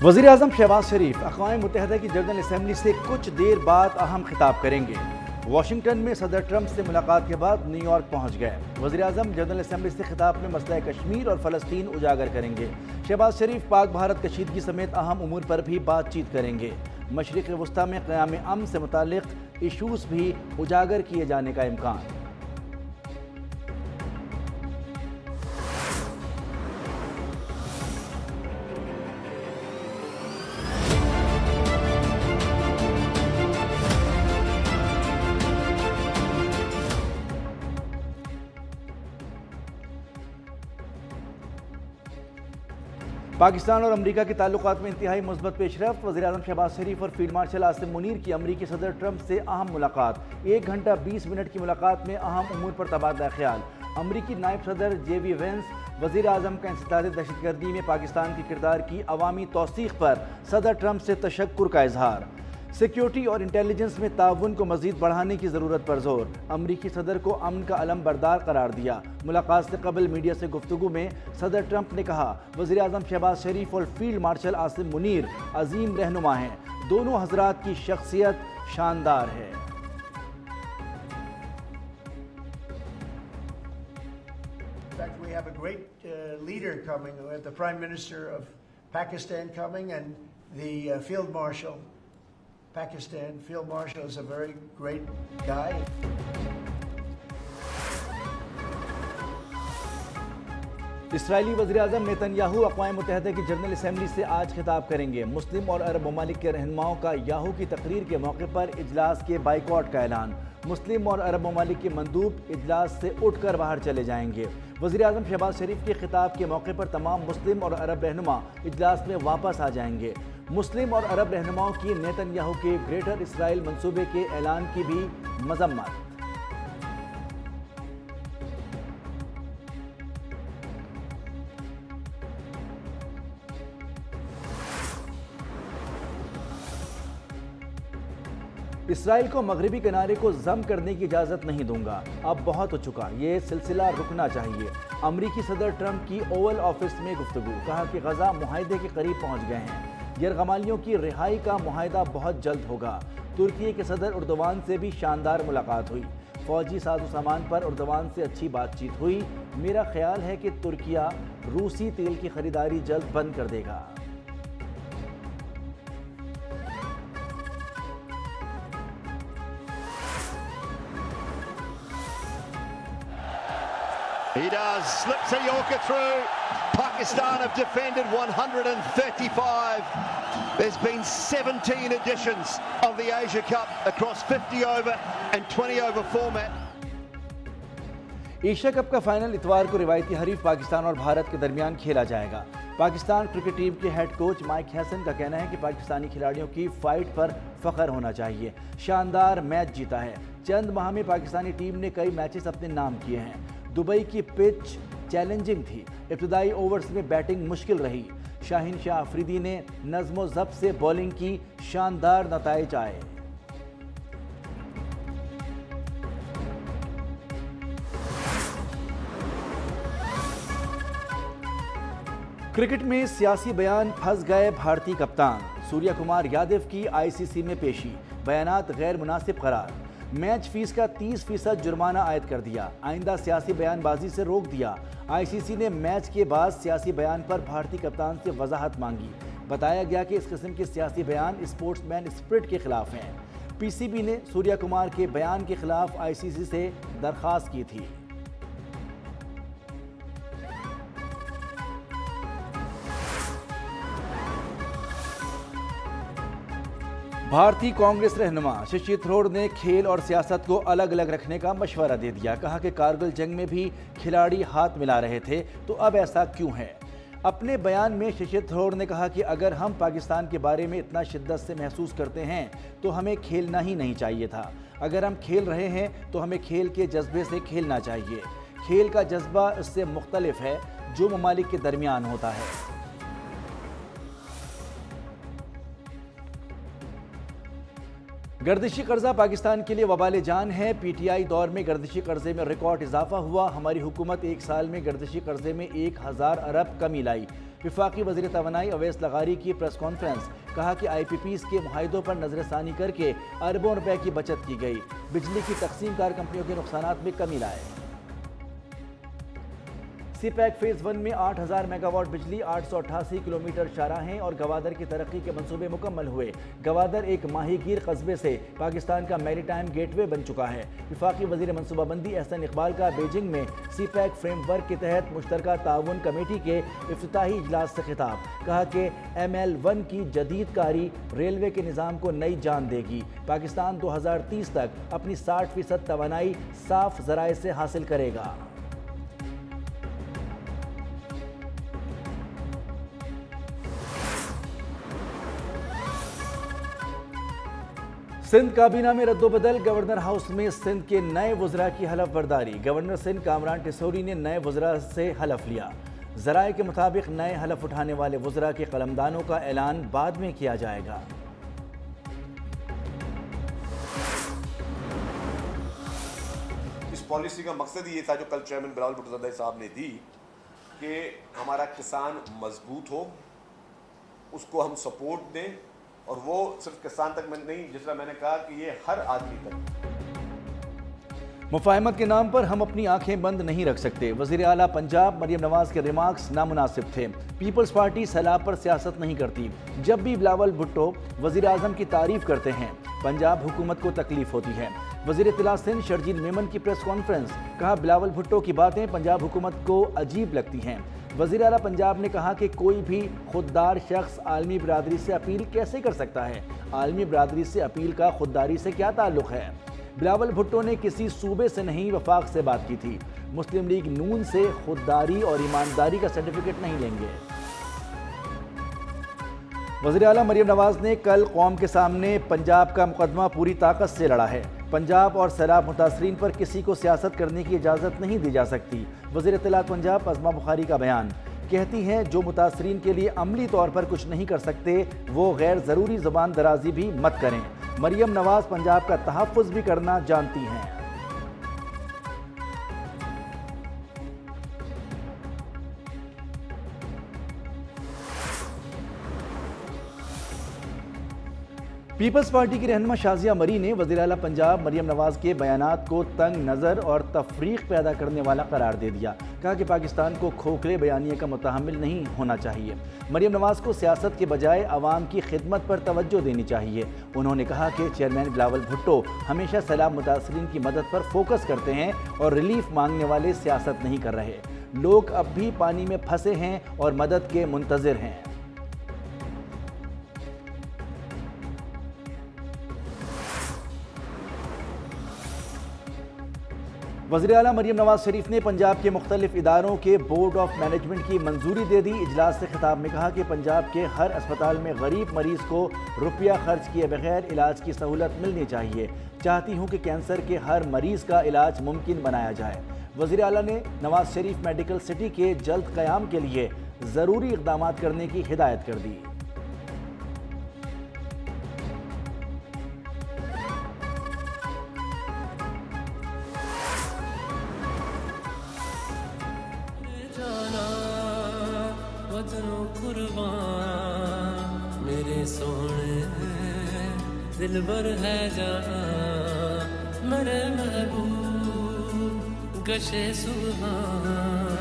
وزیر اعظم شہباز شریف اقوام متحدہ کی جنرل اسمبلی سے کچھ دیر بعد اہم خطاب کریں گے۔ واشنگٹن میں صدر ٹرمپ سے ملاقات کے بعد نیو یارک پہنچ گئے۔ وزیر اعظم جنرل اسمبلی سے خطاب میں مسئلہ کشمیر اور فلسطین اجاگر کریں گے۔ شہباز شریف پاک بھارت کشیدگی سمیت اہم امور پر بھی بات چیت کریں گے۔ مشرق وسطیٰ میں قیام امن سے متعلق ایشوز بھی اجاگر کیے جانے کا امکان۔ پاکستان اور امریکہ کے تعلقات میں انتہائی مثبت پیش رفت۔ وزیر اعظم شہباز شریف اور فیلڈ مارشل عاصم منیر کی امریکی صدر ٹرمپ سے اہم ملاقات۔ 1 گھنٹہ 20 منٹ کی ملاقات میں اہم امور پر تبادلہ خیال۔ امریکی نائب صدر جے ڈی وینس وزیر اعظم کا انسداد دہشت گردی میں پاکستان کے کردار کی عوامی توثیق پر صدر ٹرمپ سے تشکر کا اظہار۔ سیکیورٹی اور انٹیلیجنس میں تعاون کو مزید بڑھانے کی ضرورت پر زور۔ امریکی صدر کو امن کا علم بردار قرار دیا۔ ملاقات سے قبل میڈیا سے گفتگو میں صدر ٹرمپ نے کہا، وزیر اعظم شہباز شریف اور فیلڈ مارشل عاصم منیر عظیم رہنما ہیں۔ دونوں حضرات کی شخصیت شاندار ہے۔ We have a great leader coming. We have the Prime Minister of Pakistan coming and the Field Marshal. Pakistan Field Marshal is a very great guy. اسرائیلی وزیر اعظم نیتن یاہو اقوام متحدہ کی جنرل اسمبلی سے آج خطاب کریں گے۔ مسلم اور عرب ممالک کے رہنماؤں کا یاہو کی تقریر کے موقع پر اجلاس کے بائیکاٹ کا اعلان۔ مسلم اور عرب ممالک کے مندوب اجلاس سے اٹھ کر باہر چلے جائیں گے۔ وزیر اعظم شہباز شریف کے خطاب کے موقع پر تمام مسلم اور عرب رہنما اجلاس میں واپس آ جائیں گے۔ مسلم اور عرب رہنماؤں کی نیتن یاہو کے گریٹر اسرائیل منصوبے کے اعلان کی بھی مذمت۔ اسرائیل کو مغربی کنارے کو ضم کرنے کی اجازت نہیں دوں گا، اب بہت ہو چکا، یہ سلسلہ رکنا چاہیے۔ امریکی صدر ٹرمپ کی اوول آفس میں گفتگو، کہا کہ غزہ معاہدے کے قریب پہنچ گئے ہیں۔ یرغمالیوں کی رہائی کا معاہدہ بہت جلد ہوگا۔ ترکی کے صدر اردوان سے بھی شاندار ملاقات ہوئی۔ فوجی ساز و سامان پر اردوان سے اچھی بات چیت ہوئی۔ میرا خیال ہے کہ ترکیہ روسی تیل کی خریداری جلد بند کر دے گا۔ He does, slips a Yorker through. Pakistan have defended 135. There's been 17 editions of the Asia Cup across 50 over and 20 over format. Asia cup کا فائنل اتوار کو روایتی حریف پاکستان اور بھارت کے درمیان کھیلا جائے گا۔ پاکستان کرکٹ ٹیم کے ہیڈ کوچ مائک ہیسن کا کہنا ہے کہ پاکستانی کھلاڑیوں کی فائٹ پر فخر ہونا چاہیے۔ شاندار میچ جیتا ہے۔ چند ماہ میں پاکستانی ٹیم نے کئی میچز اپنے نام کیے ہیں۔ دبئی کی پچ چیلنجنگ تھی، ابتدائی اوورز میں بیٹنگ مشکل رہی۔ شاہین شاہ افریدی نے نظم و ضبط سے بولنگ کی، شاندار نتائج آئے۔ کرکٹ میں سیاسی بیان پھنس گئے بھارتی کپتان۔ سوریا کمار یادو کی آئی سی سی میں پیشی، بیانات غیر مناسب قرار۔ میچ فیس کا 30% جرمانہ عائد کر دیا، آئندہ سیاسی بیان بازی سے روک دیا۔ آئی سی سی نے میچ کے بعد سیاسی بیان پر بھارتی کپتان سے وضاحت مانگی۔ بتایا گیا کہ اس قسم کے سیاسی بیان اسپورٹس مین اسپرٹ کے خلاف ہیں۔ پی سی بی نے سوریا کمار کے بیان کے خلاف آئی سی سی سے درخواست کی تھی۔ بھارتی کانگریس رہنما ششی تھرور نے کھیل اور سیاست کو الگ الگ رکھنے کا مشورہ دے دیا۔ کہا کہ کارگل جنگ میں بھی کھلاڑی ہاتھ ملا رہے تھے، تو اب ایسا کیوں ہے؟ اپنے بیان میں ششی تھرور نے کہا کہ اگر ہم پاکستان کے بارے میں اتنا شدت سے محسوس کرتے ہیں تو ہمیں کھیلنا ہی نہیں چاہیے تھا۔ اگر ہم کھیل رہے ہیں تو ہمیں کھیل کے جذبے سے کھیلنا چاہیے۔ کھیل کا جذبہ اس سے مختلف ہے جو ممالک کے درمیان ہوتا ہے۔ گردشی قرضہ پاکستان کے لیے وبال جان ہے۔ پی ٹی آئی دور میں گردشی قرضے میں ریکارڈ اضافہ ہوا۔ ہماری حکومت ایک سال میں گردشی قرضے میں 1000 ارب کمی لائی۔ وفاقی وزیر توانائی اویس لغاری کی پریس کانفرنس، کہا کہ آئی پی پیز کے معاہدوں پر نظر ثانی کر کے اربوں روپے کی بچت کی گئی، بجلی کی تقسیم کار کمپنیوں کے نقصانات میں کمی لائے۔ سی پیک فیز 1 میں 8000 میگا واٹ بجلی، 888 کلومیٹر شاہراہیں اور گوادر کی ترقی کے منصوبے مکمل ہوئے۔ گوادر ایک ماہی گیر قصبے سے پاکستان کا میری ٹائم گیٹ وے بن چکا ہے۔ وفاقی وزیر منصوبہ بندی احسن اقبال کا بیجنگ میں سی پیک فریم ورک کے تحت مشترکہ تعاون کمیٹی کے افتتاحی اجلاس سے خطاب، کہا کہ ML1 کی جدید کاری ریلوے کے نظام کو نئی جان دے گی۔ پاکستان 2030 تک اپنی 60% توانائی صاف ذرائع سے حاصل کرے گا۔ سندھ کابینہ میں رد و بدل، گورنر ہاؤس میں سندھ کے نئے وزراء کی حلف برداری۔ گورنر سندھ کامران ٹیسوری نے نئے وزراء سے حلف لیا۔ ذرائع کے مطابق نئے حلف اٹھانے والے وزراء کے قلمدانوں کا اعلان بعد میں کیا جائے گا۔ اس پالیسی کا مقصد یہ تھا جو کل چیئرمین بلاول بھٹو زادہ صاحب نے دی کہ ہمارا کسان مضبوط ہو، اس کو ہم سپورٹ دیں، اور وہ صرف کسان تک میں نہیں، جس طرح میں نے کہا کہ یہ ہر آدمی تک۔ مفاہمت کے نام پر ہم اپنی آنکھیں بند نہیں رکھ سکتے، وزیر اعلیٰ پنجاب مریم نواز کے ریمارکس نامناسب تھے۔ پیپلز پارٹی سیلاب پر سیاست نہیں کرتی۔ جب بھی بلاول بھٹو وزیر اعظم کی تعریف کرتے ہیں، پنجاب حکومت کو تکلیف ہوتی ہے۔ وزیر اطلاع سندھ شرجیل میمن کی پریس کانفرنس، کہا بلاول بھٹو کی باتیں پنجاب حکومت کو عجیب لگتی ہیں۔ وزیر اعلیٰ پنجاب نے کہا کہ کوئی بھی خوددار شخص عالمی برادری سے اپیل کیسے کر سکتا ہے؟ عالمی برادری سے اپیل کا خودداری سے کیا تعلق ہے؟ بلاول بھٹو نے کسی صوبے سے نہیں، وفاق سے بات کی تھی۔ مسلم لیگ نون سے خودداری اور ایمانداری کا سرٹیفکیٹ نہیں لیں گے۔ وزیر اعلیٰ مریم نواز نے کل قوم کے سامنے پنجاب کا مقدمہ پوری طاقت سے لڑا ہے۔ پنجاب اور سیلاب متاثرین پر کسی کو سیاست کرنے کی اجازت نہیں دی جا سکتی۔ وزیر اطلاعات پنجاب عظمہ بخاری کا بیان، کہتی ہیں جو متاثرین کے لیے عملی طور پر کچھ نہیں کر سکتے وہ غیر ضروری زبان درازی بھی مت کریں۔ مریم نواز پنجاب کا تحفظ بھی کرنا جانتی ہیں۔ پیپلز پارٹی کی رہنما شازیہ مری نے وزیر اعلیٰ پنجاب مریم نواز کے بیانات کو تنگ نظر اور تفریق پیدا کرنے والا قرار دے دیا، کہا کہ پاکستان کو کھوکھلے بیانیے کا متحمل نہیں ہونا چاہیے۔ مریم نواز کو سیاست کے بجائے عوام کی خدمت پر توجہ دینی چاہیے۔ انہوں نے کہا کہ چیئرمین بلاول بھٹو ہمیشہ سیلاب متاثرین کی مدد پر فوکس کرتے ہیں اور ریلیف مانگنے والے سیاست نہیں کر رہے۔ لوگ اب بھی پانی میں پھنسے ہیں اور مدد کے منتظر ہیں۔ وزیر اعلیٰ مریم نواز شریف نے پنجاب کے مختلف اداروں کے بورڈ آف مینجمنٹ کی منظوری دے دی۔ اجلاس سے خطاب میں کہا کہ پنجاب کے ہر اسپتال میں غریب مریض کو روپیہ خرچ کیے بغیر علاج کی سہولت ملنی چاہیے۔ چاہتی ہوں کہ کینسر کے ہر مریض کا علاج ممکن بنایا جائے۔ وزیر اعلیٰ نے نواز شریف میڈیکل سٹی کے جلد قیام کے لیے ضروری اقدامات کرنے کی ہدایت کر دی۔ میرے سونے دلبر ہے جہاں، میرے محبوب گشے سبحان۔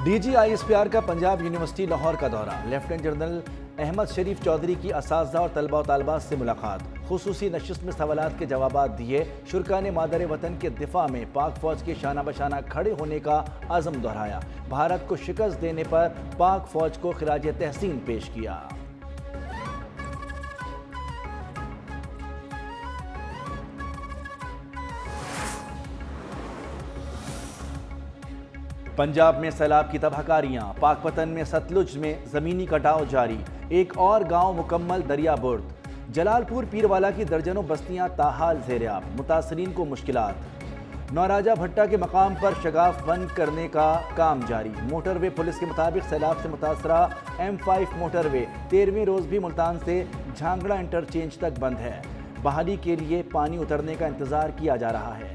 D G I S P R کا پنجاب یونیورسٹی لاہور کا دورہ، لیفٹیننٹ جنرل احمد شریف چودھری کی اساتذہ اور طلبہ و طالبات سے ملاقات، خصوصی نشست میں سوالات کے جوابات دیے۔ شرکاء نے مادر وطن کے دفاع میں پاک فوج کے شانہ بشانہ کھڑے ہونے کا عزم دہرایا، بھارت کو شکست دینے پر پاک فوج کو خراج تحسین پیش کیا۔ پنجاب میں سیلاب کی تباہ کاریاں، پاک پتن میں ستلج میں زمینی کٹاؤ جاری، ایک اور گاؤں مکمل دریا برد۔ جلال پور پیروالا کی درجنوں بستیاں تاحال زیر آب، متاثرین کو مشکلات۔ نوراجہ بھٹہ کے مقام پر شگاف بند کرنے کا کام جاری، موٹر وے پولیس کے مطابق سیلاب سے متاثرہ M5 موٹر وے 13ویں روز بھی ملتان سے جھانگڑا انٹرچینج تک بند ہے، بحالی کے لیے پانی اترنے کا انتظار کیا جا رہا ہے۔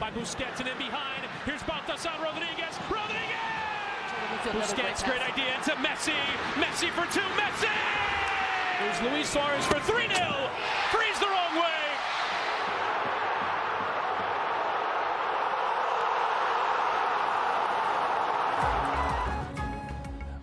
By Busquets and in behind. Here's Baltasar Rodriguez. Busquets, great idea into Messi. Messi for 2. Messi! There's Luis Suarez for 3-0. Freeze the wrong way.